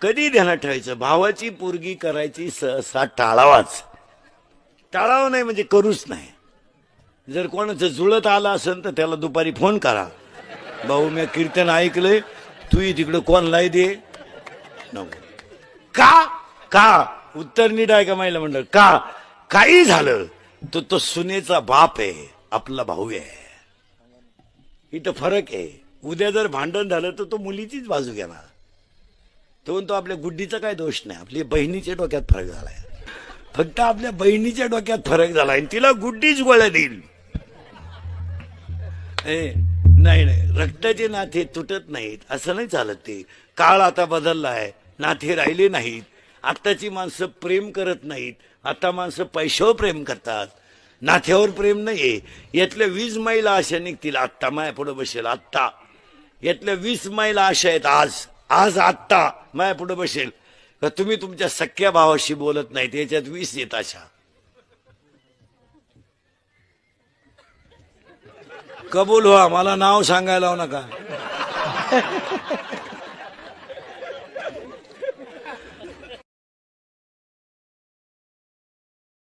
कधी ध्यानात ठेवायचं, भावाची पोरगी करायची सहसा टाळावाच. टाळावं नाही म्हणजे करूच नाही. जर कोणाचं जुळत आलं असेल तर त्याला दुपारी फोन करा, भाऊ मी कीर्तन ऐकलंय, तू तिकडं कोणलाही दे. नको. का का उत्तर नीट आहे का महिला मंडळ? का काही झालं तो सुनेचा बाप आहे, आपला भाऊ आहे. इथं फरक आहे. उद्या जर भांडण झालं तर तो मुलीचीच बाजू घेणार. तो म्हणतो आपल्या गुड्डीचा काय दोष नाही, आपल्या बहिणीच्या डोक्यात फरक झालाय. फक्त आपल्या बहिणीच्या डोक्यात फरक झालाय, तिला गुड्डीच गोळ्या देईल. नाही नाही, रक्ताचे नाते तुटत नाहीत असं नाही चालत. ते काळ आता बदललाय, नाते राहिले नाहीत. आत्ताची माणसं प्रेम करत नाहीत, आता माणसं पैशावर प्रेम करतात, नाथ्यावर प्रेम नाहीये. यातल्या 20 महिला अशा निघतील, आत्ता माया पुढे बसेल. आत्ता यातल्या 20 महिला अशा आहेत, आज आत्ता माया पुढे बसेल. तुम्ही तुमच्या सख्या भावाशी बोलत नाहीत, याच्यात 20 येत अशा. कबूल व्हा, मला नाव सांगायला लावू नका.